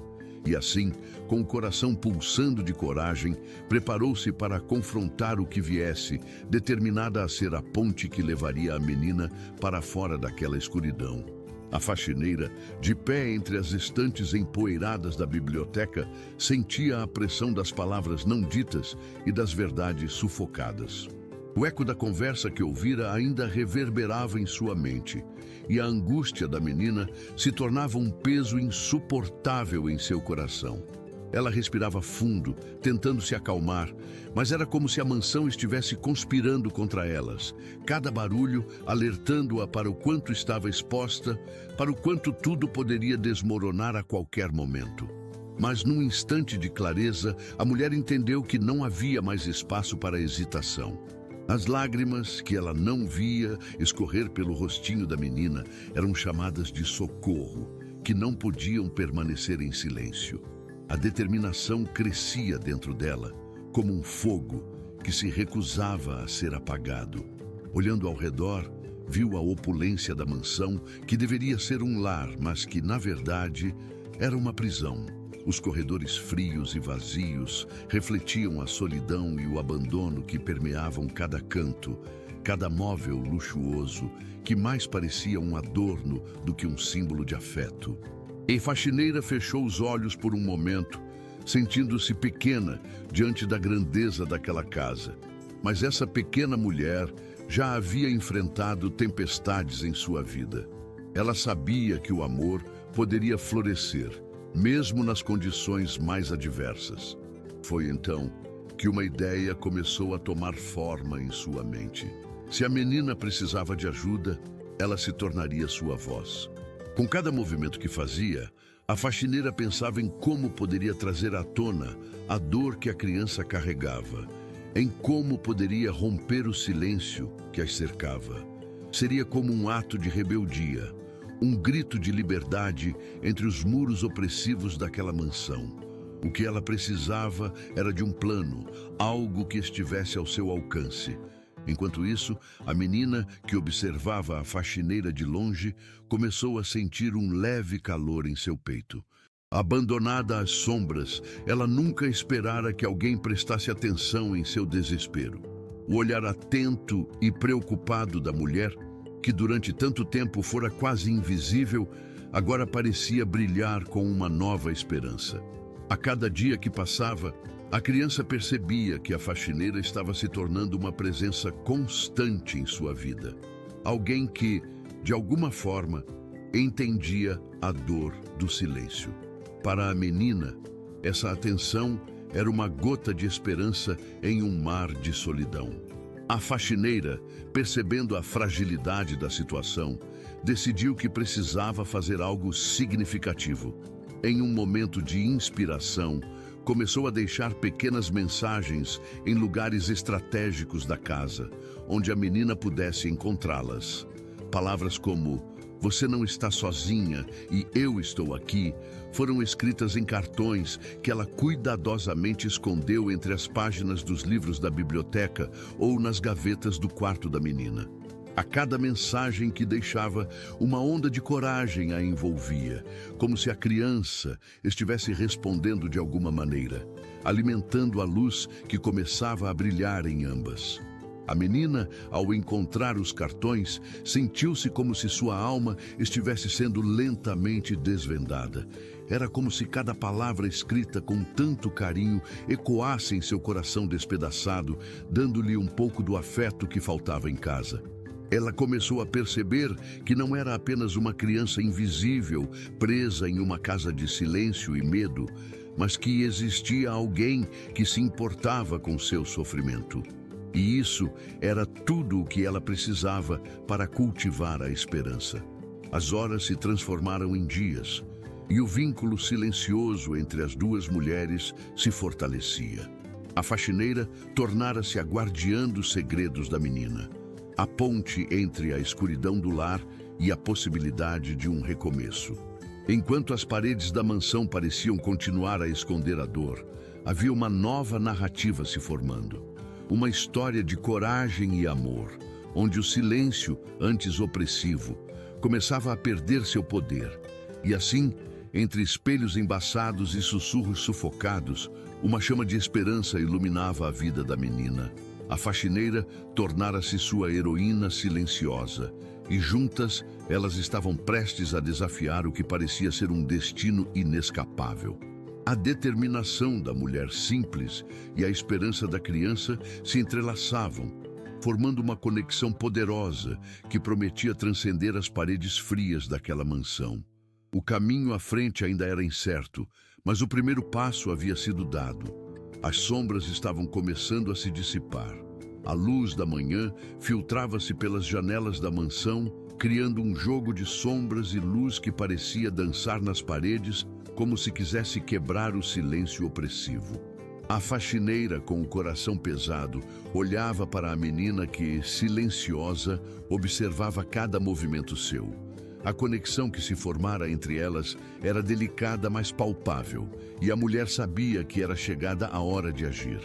E assim, com o coração pulsando de coragem, preparou-se para confrontar o que viesse, determinada a ser a ponte que levaria a menina para fora daquela escuridão. A faxineira, de pé entre as estantes empoeiradas da biblioteca, sentia a pressão das palavras não ditas e das verdades sufocadas. O eco da conversa que ouvira ainda reverberava em sua mente, e a angústia da menina se tornava um peso insuportável em seu coração. Ela respirava fundo, tentando se acalmar, mas era como se a mansão estivesse conspirando contra elas, cada barulho alertando-a para o quanto estava exposta, para o quanto tudo poderia desmoronar a qualquer momento. Mas num instante de clareza, a mulher entendeu que não havia mais espaço para hesitação. As lágrimas que ela não via escorrer pelo rostinho da menina eram chamadas de socorro, que não podiam permanecer em silêncio. A determinação crescia dentro dela, como um fogo que se recusava a ser apagado. Olhando ao redor, viu a opulência da mansão, que deveria ser um lar, mas que, na verdade, era uma prisão. Os corredores frios e vazios refletiam a solidão e o abandono que permeavam cada canto, cada móvel luxuoso, que mais parecia um adorno do que um símbolo de afeto. A faxineira fechou os olhos por um momento, sentindo-se pequena diante da grandeza daquela casa. Mas essa pequena mulher já havia enfrentado tempestades em sua vida. Ela sabia que o amor poderia florescer, mesmo nas condições mais adversas. Foi então que uma ideia começou a tomar forma em sua mente. Se a menina precisava de ajuda, ela se tornaria sua voz. Com cada movimento que fazia, a faxineira pensava em como poderia trazer à tona a dor que a criança carregava, em como poderia romper o silêncio que as cercava. Seria como um ato de rebeldia, um grito de liberdade entre os muros opressivos daquela mansão. O que ela precisava era de um plano, algo que estivesse ao seu alcance. Enquanto isso, a menina, que observava a faxineira de longe, começou a sentir um leve calor em seu peito. Abandonada às sombras, ela nunca esperara que alguém prestasse atenção em seu desespero. O olhar atento e preocupado da mulher, que durante tanto tempo fora quase invisível, agora parecia brilhar com uma nova esperança. A cada dia que passava, a criança percebia que a faxineira estava se tornando uma presença constante em sua vida. Alguém que, de alguma forma, entendia a dor do silêncio. Para a menina, essa atenção era uma gota de esperança em um mar de solidão. A faxineira, percebendo a fragilidade da situação, decidiu que precisava fazer algo significativo. Em um momento de inspiração, começou a deixar pequenas mensagens em lugares estratégicos da casa, onde a menina pudesse encontrá-las. Palavras como "Você não está sozinha" e "Eu estou aqui" foram escritas em cartões que ela cuidadosamente escondeu entre as páginas dos livros da biblioteca ou nas gavetas do quarto da menina. A cada mensagem que deixava, uma onda de coragem a envolvia, como se a criança estivesse respondendo de alguma maneira, alimentando a luz que começava a brilhar em ambas. A menina, ao encontrar os cartões, sentiu-se como se sua alma estivesse sendo lentamente desvendada. Era como se cada palavra escrita com tanto carinho ecoasse em seu coração despedaçado, dando-lhe um pouco do afeto que faltava em casa. Ela começou a perceber que não era apenas uma criança invisível, presa em uma casa de silêncio e medo, mas que existia alguém que se importava com seu sofrimento. E isso era tudo o que ela precisava para cultivar a esperança. As horas se transformaram em dias, e o vínculo silencioso entre as duas mulheres se fortalecia. A faxineira tornara-se a guardiã dos segredos da menina, a ponte entre a escuridão do lar e a possibilidade de um recomeço. Enquanto as paredes da mansão pareciam continuar a esconder a dor, havia uma nova narrativa se formando. Uma história de coragem e amor, onde o silêncio, antes opressivo, começava a perder seu poder. E assim, entre espelhos embaçados e sussurros sufocados, uma chama de esperança iluminava a vida da menina. A faxineira tornara-se sua heroína silenciosa, e juntas elas estavam prestes a desafiar o que parecia ser um destino inescapável. A determinação da mulher simples e a esperança da criança se entrelaçavam, formando uma conexão poderosa que prometia transcender as paredes frias daquela mansão. O caminho à frente ainda era incerto, mas o primeiro passo havia sido dado. As sombras estavam começando a se dissipar. A luz da manhã filtrava-se pelas janelas da mansão, criando um jogo de sombras e luz que parecia dançar nas paredes, como se quisesse quebrar o silêncio opressivo. A faxineira, com o coração pesado, olhava para a menina que, silenciosa, observava cada movimento seu. A conexão que se formara entre elas era delicada, mas palpável, e a mulher sabia que era chegada a hora de agir.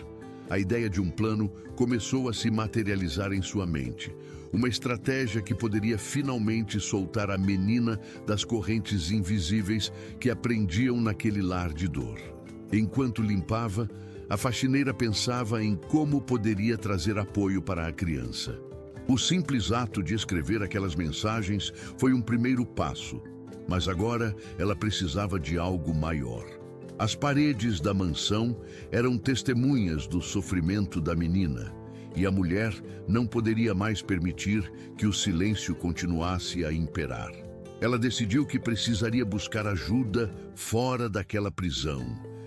A ideia de um plano começou a se materializar em sua mente. Uma estratégia que poderia finalmente soltar a menina das correntes invisíveis que a prendiam naquele lar de dor. Enquanto limpava, a faxineira pensava em como poderia trazer apoio para a criança. O simples ato de escrever aquelas mensagens foi um primeiro passo, mas agora ela precisava de algo maior. As paredes da mansão eram testemunhas do sofrimento da menina, e a mulher não poderia mais permitir que o silêncio continuasse a imperar. Ela decidiu que precisaria buscar ajuda fora daquela prisão,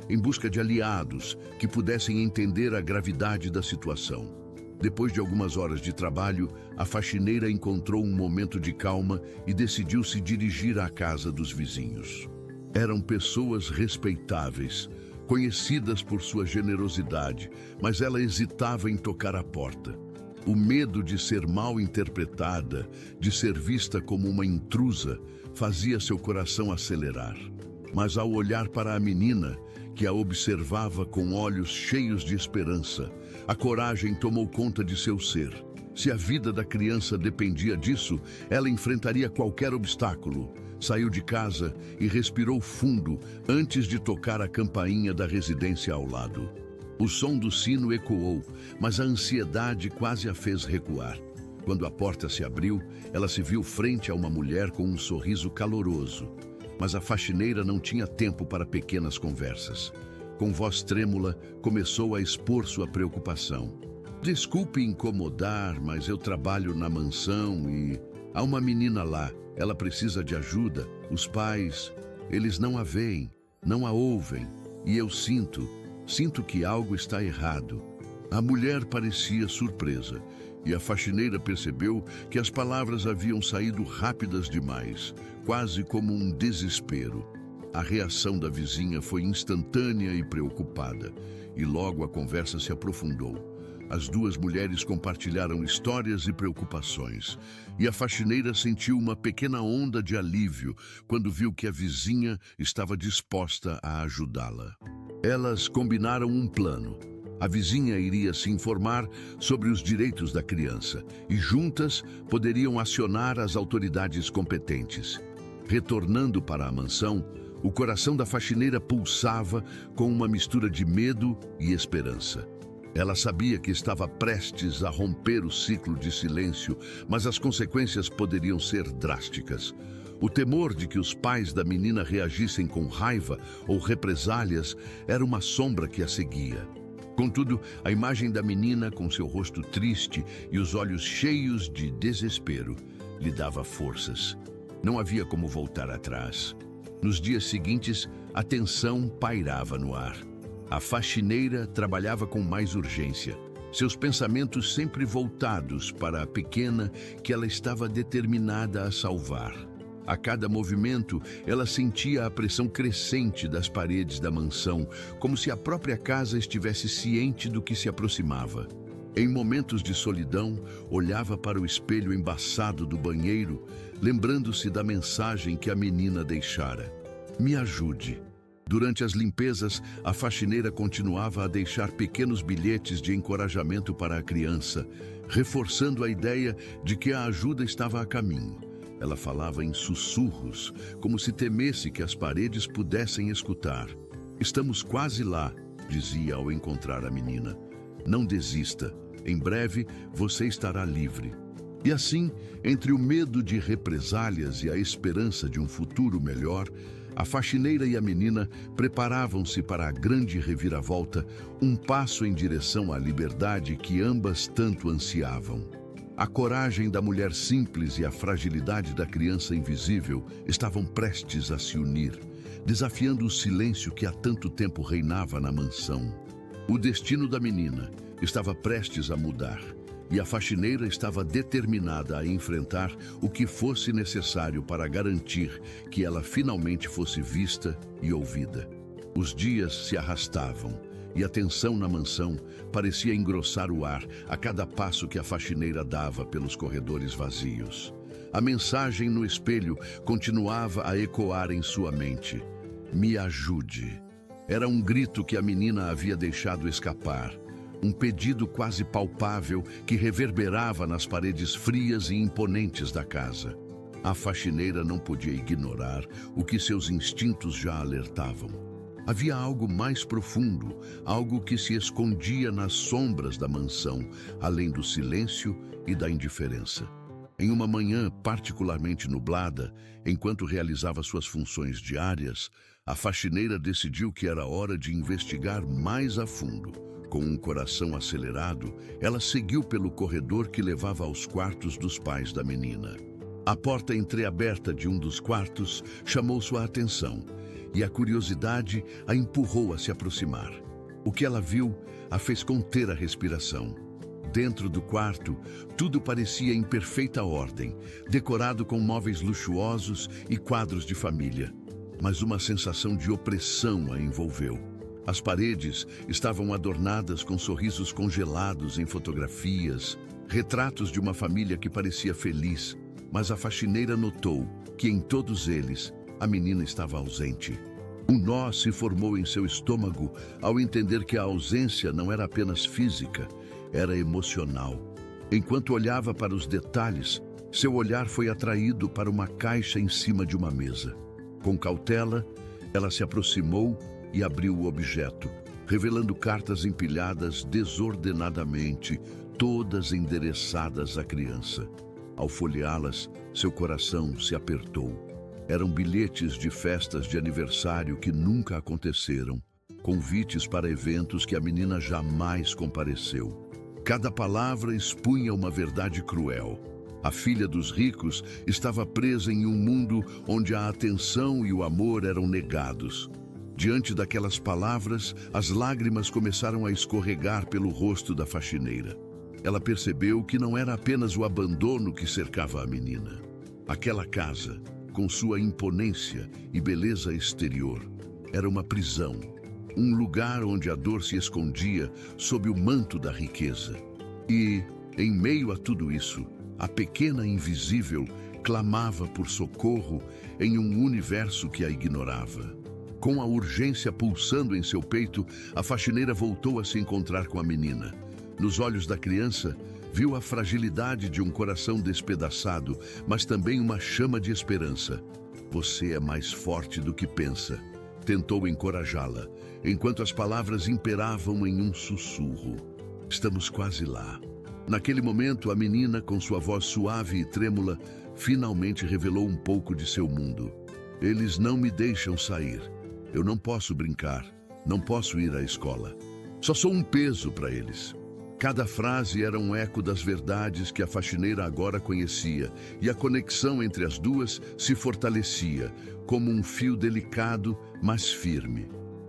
em busca de aliados que pudessem entender a gravidade da situação. Depois de algumas horas de trabalho, a faxineira encontrou um momento de calma e decidiu se dirigir à casa dos vizinhos. Eram pessoas respeitáveis, conhecidas por sua generosidade, mas ela hesitava em tocar a porta. O medo de ser mal interpretada, de ser vista como uma intrusa, fazia seu coração acelerar. Mas ao olhar para a menina, que a observava com olhos cheios de esperança, a coragem tomou conta de seu ser. Se a vida da criança dependia disso, ela enfrentaria qualquer obstáculo. Saiu de casa e respirou fundo antes de tocar a campainha da residência ao lado. O som do sino ecoou, mas a ansiedade quase a fez recuar. Quando a porta se abriu, ela se viu frente a uma mulher com um sorriso caloroso. Mas a faxineira não tinha tempo para pequenas conversas. Com voz trêmula, começou a expor sua preocupação. Desculpe incomodar, mas eu trabalho na mansão e há uma menina lá. Ela precisa de ajuda. Os pais, eles não a veem, não a ouvem. E eu sinto que algo está errado. A mulher parecia surpresa e a faxineira percebeu que as palavras haviam saído rápidas demais, quase como um desespero. A reação da vizinha foi instantânea e preocupada, e logo a conversa se aprofundou. As duas mulheres compartilharam histórias e preocupações, e a faxineira sentiu uma pequena onda de alívio quando viu que a vizinha estava disposta a ajudá-la. Elas combinaram um plano. A vizinha iria se informar sobre os direitos da criança e juntas poderiam acionar as autoridades competentes. Retornando para a mansão, o coração da faxineira pulsava com uma mistura de medo e esperança. Ela sabia que estava prestes a romper o ciclo de silêncio, mas as consequências poderiam ser drásticas. O temor de que os pais da menina reagissem com raiva ou represálias era uma sombra que a seguia. Contudo, a imagem da menina com seu rosto triste e os olhos cheios de desespero lhe dava forças. Não havia como voltar atrás. Nos dias seguintes, a tensão pairava no ar. A faxineira trabalhava com mais urgência, seus pensamentos sempre voltados para a pequena que ela estava determinada a salvar. A cada movimento, ela sentia a pressão crescente das paredes da mansão, como se a própria casa estivesse ciente do que se aproximava. Em momentos de solidão, olhava para o espelho embaçado do banheiro, lembrando-se da mensagem que a menina deixara. Me ajude. Durante as limpezas, a faxineira continuava a deixar pequenos bilhetes de encorajamento para a criança, reforçando a ideia de que a ajuda estava a caminho. Ela falava em sussurros, como se temesse que as paredes pudessem escutar. Estamos quase lá, dizia ao encontrar a menina. Não desista, em breve você estará livre. E assim, entre o medo de represálias e a esperança de um futuro melhor, a faxineira e a menina preparavam-se para a grande reviravolta, um passo em direção à liberdade que ambas tanto ansiavam. A coragem da mulher simples e a fragilidade da criança invisível estavam prestes a se unir, desafiando o silêncio que há tanto tempo reinava na mansão. O destino da menina estava prestes a mudar, e a faxineira estava determinada a enfrentar o que fosse necessário para garantir que ela finalmente fosse vista e ouvida. Os dias se arrastavam, e a tensão na mansão parecia engrossar o ar a cada passo que a faxineira dava pelos corredores vazios. A mensagem no espelho continuava a ecoar em sua mente. Me ajude. Era um grito que a menina havia deixado escapar, Um pedido quase palpável que reverberava nas paredes frias e imponentes da casa. A faxineira não podia ignorar o que seus instintos já alertavam. Havia algo mais profundo, algo que se escondia nas sombras da mansão, além do silêncio e da indiferença. Em uma manhã particularmente nublada, enquanto realizava suas funções diárias, a faxineira decidiu que era hora de investigar mais a fundo. Com um coração acelerado, ela seguiu pelo corredor que levava aos quartos dos pais da menina. A porta entreaberta de um dos quartos chamou sua atenção, e a curiosidade a empurrou a se aproximar. O que ela viu a fez conter a respiração. Dentro do quarto, tudo parecia em perfeita ordem, decorado com móveis luxuosos e quadros de família. Mas uma sensação de opressão a envolveu. As paredes estavam adornadas com sorrisos congelados em fotografias, retratos de uma família que parecia feliz, mas a faxineira notou que em todos eles a menina estava ausente. Um nó se formou em seu estômago ao entender que a ausência não era apenas física, era emocional. Enquanto olhava para os detalhes, seu olhar foi atraído para uma caixa em cima de uma mesa. Com cautela, ela se aproximou e abriu o objeto, revelando cartas empilhadas desordenadamente, todas endereçadas à criança. Ao folheá-las, seu coração se apertou. Eram bilhetes de festas de aniversário que nunca aconteceram, convites para eventos que a menina jamais compareceu. Cada palavra expunha uma verdade cruel. A filha dos ricos estava presa em um mundo onde a atenção e o amor eram negados. Diante daquelas palavras, as lágrimas começaram a escorregar pelo rosto da faxineira. Ela percebeu que não era apenas o abandono que cercava a menina. Aquela casa, com sua imponência e beleza exterior, era uma prisão, um lugar onde a dor se escondia sob o manto da riqueza. E, em meio a tudo isso, a pequena invisível clamava por socorro em um universo que a ignorava. Com a urgência pulsando em seu peito, a faxineira voltou a se encontrar com a menina. Nos olhos da criança, viu a fragilidade de um coração despedaçado, mas também uma chama de esperança. Você é mais forte do que pensa. Tentou encorajá-la, enquanto as palavras imperavam em um sussurro. Estamos quase lá. Naquele momento, a menina, com sua voz suave e trêmula, finalmente revelou um pouco de seu mundo. Eles não me deixam sair. Eu não posso brincar. Não posso ir à escola. Só sou um peso para eles. Cada frase era um eco das verdades que a faxineira agora conhecia, e a conexão entre as duas se fortalecia, como um fio delicado, mas firme.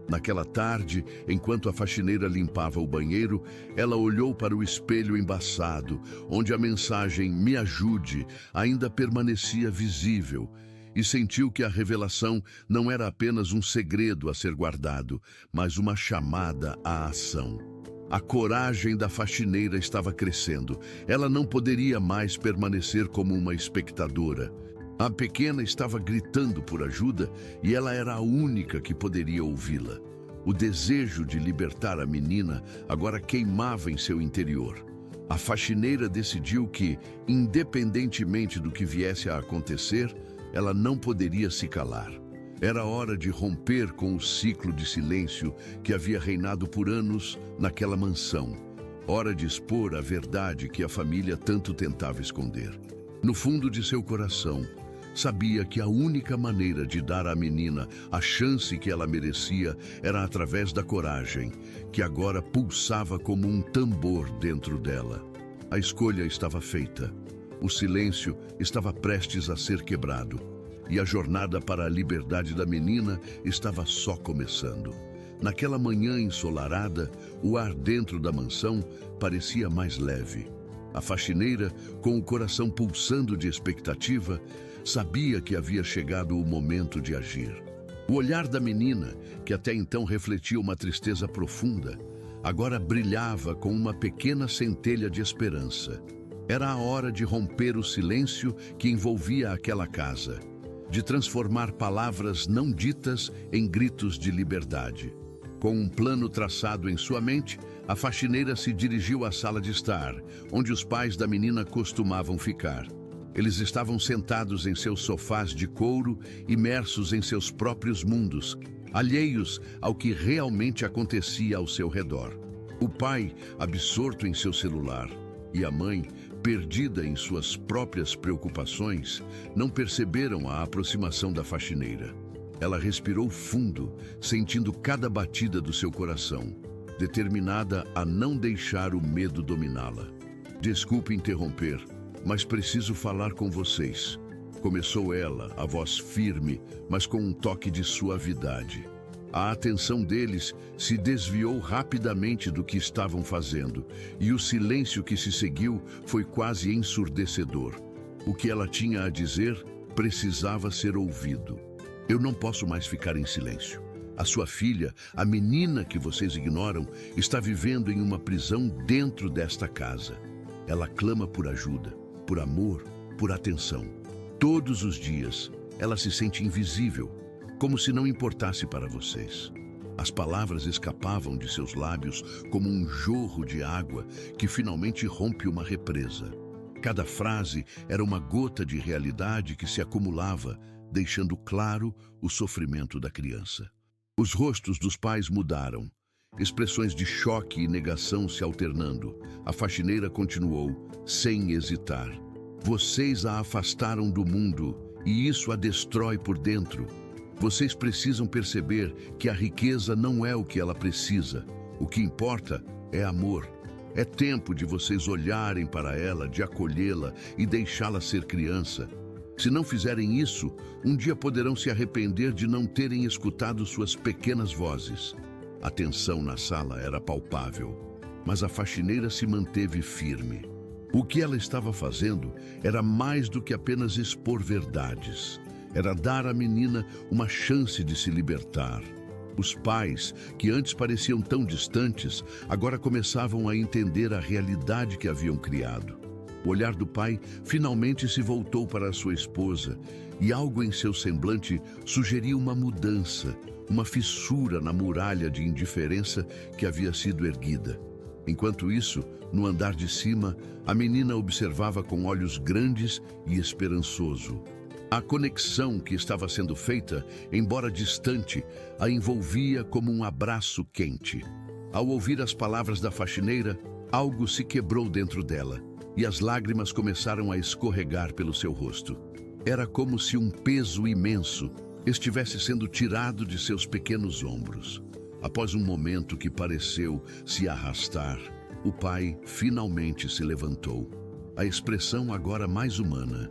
Naquela tarde, enquanto a faxineira limpava o banheiro, ela olhou para o espelho embaçado, onde a mensagem "Me ajude" ainda permanecia visível, e sentiu que a revelação não era apenas um segredo a ser guardado, mas uma chamada à ação. A coragem da faxineira estava crescendo. Ela não poderia mais permanecer como uma espectadora. A pequena estava gritando por ajuda e ela era a única que poderia ouvi-la. O desejo de libertar a menina agora queimava em seu interior. A faxineira decidiu que, independentemente do que viesse a acontecer, ela não poderia se calar. Era hora de romper com o ciclo de silêncio que havia reinado por anos naquela mansão. Hora de expor a verdade que a família tanto tentava esconder. No fundo de seu coração, sabia que a única maneira de dar à menina a chance que ela merecia era através da coragem, que agora pulsava como um tambor dentro dela. A escolha estava feita. O silêncio estava prestes a ser quebrado. E a jornada para a liberdade da menina estava só começando. Naquela manhã ensolarada, o ar dentro da mansão parecia mais leve. A faxineira, com o coração pulsando de expectativa, sabia que havia chegado o momento de agir. O olhar da menina, que até então refletia uma tristeza profunda, agora brilhava com uma pequena centelha de esperança. Era a hora de romper o silêncio que envolvia aquela casa, de transformar palavras não ditas em gritos de liberdade. Com um plano traçado em sua mente, a faxineira se dirigiu à sala de estar, onde os pais da menina costumavam ficar. Eles estavam sentados em seus sofás de couro, imersos em seus próprios mundos, alheios ao que realmente acontecia ao seu redor. O pai, absorto em seu celular, e a mãe, perdida em suas próprias preocupações, não perceberam a aproximação da faxineira. Ela respirou fundo, sentindo cada batida do seu coração, determinada a não deixar o medo dominá-la. "Desculpe interromper, mas preciso falar com vocês", começou ela, a voz firme, mas com um toque de suavidade. A atenção deles se desviou rapidamente do que estavam fazendo, e o silêncio que se seguiu foi quase ensurdecedor. O que ela tinha a dizer precisava ser ouvido. "Eu não posso mais ficar em silêncio. A sua filha, a menina que vocês ignoram, está vivendo em uma prisão dentro desta casa. Ela clama por ajuda, por amor, por atenção. Todos os dias, ela se sente invisível, como se não importasse para vocês." As palavras escapavam de seus lábios como um jorro de água que finalmente rompe uma represa. Cada frase era uma gota de realidade que se acumulava, deixando claro o sofrimento da criança. Os rostos dos pais mudaram, expressões de choque e negação se alternando. A faxineira continuou, sem hesitar: "Vocês a afastaram do mundo e isso a destrói por dentro. Vocês precisam perceber que a riqueza não é o que ela precisa. O que importa é amor. É tempo de vocês olharem para ela, de acolhê-la e deixá-la ser criança. Se não fizerem isso, um dia poderão se arrepender de não terem escutado suas pequenas vozes." A tensão na sala era palpável, mas a faxineira se manteve firme. O que ela estava fazendo era mais do que apenas expor verdades. Era dar à menina uma chance de se libertar. Os pais, que antes pareciam tão distantes, agora começavam a entender a realidade que haviam criado. O olhar do pai finalmente se voltou para a sua esposa, e algo em seu semblante sugeria uma mudança, uma fissura na muralha de indiferença que havia sido erguida. Enquanto isso, no andar de cima, a menina observava com olhos grandes e esperançoso. A conexão que estava sendo feita, embora distante, a envolvia como um abraço quente. Ao ouvir as palavras da faxineira, algo se quebrou dentro dela, e as lágrimas começaram a escorregar pelo seu rosto. Era como se um peso imenso estivesse sendo tirado de seus pequenos ombros. Após um momento que pareceu se arrastar, o pai finalmente se levantou, a expressão agora mais humana,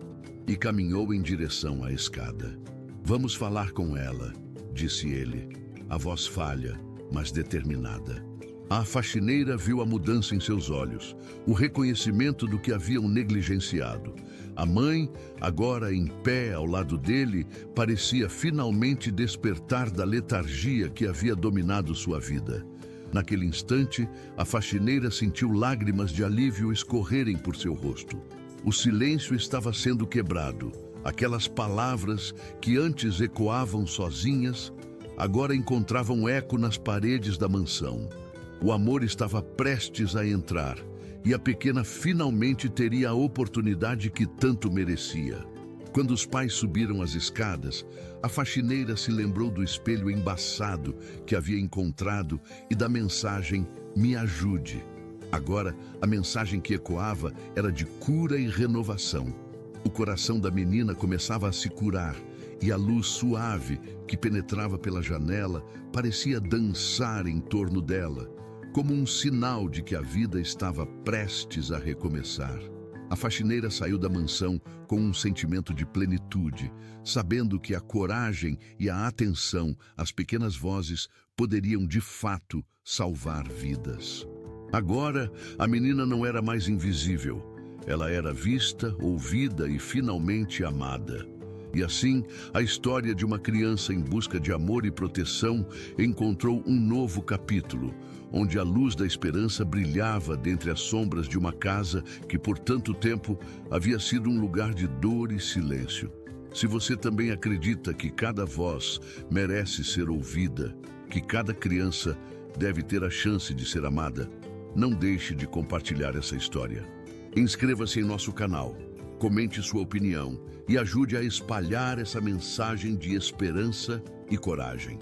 e caminhou em direção à escada. "Vamos falar com ela", disse ele, a voz falha, mas determinada. A faxineira viu a mudança em seus olhos, o reconhecimento do que haviam negligenciado. A mãe, agora em pé ao lado dele, parecia finalmente despertar da letargia que havia dominado sua vida. Naquele instante, a faxineira sentiu lágrimas de alívio escorrerem por seu rosto. O silêncio estava sendo quebrado. Aquelas palavras que antes ecoavam sozinhas, agora encontravam eco nas paredes da mansão. O amor estava prestes a entrar, e a pequena finalmente teria a oportunidade que tanto merecia. Quando os pais subiram as escadas, a faxineira se lembrou do espelho embaçado que havia encontrado e da mensagem "Me ajude". Agora, a mensagem que ecoava era de cura e renovação. O coração da menina começava a se curar, e a luz suave que penetrava pela janela parecia dançar em torno dela, como um sinal de que a vida estava prestes a recomeçar. A faxineira saiu da mansão com um sentimento de plenitude, sabendo que a coragem e a atenção às pequenas vozes poderiam de fato salvar vidas. Agora, a menina não era mais invisível. Ela era vista, ouvida e finalmente amada. E assim, a história de uma criança em busca de amor e proteção encontrou um novo capítulo, onde a luz da esperança brilhava dentre as sombras de uma casa que por tanto tempo havia sido um lugar de dor e silêncio. Se você também acredita que cada voz merece ser ouvida, que cada criança deve ter a chance de ser amada, não deixe de compartilhar essa história. Inscreva-se em nosso canal, comente sua opinião e ajude a espalhar essa mensagem de esperança e coragem.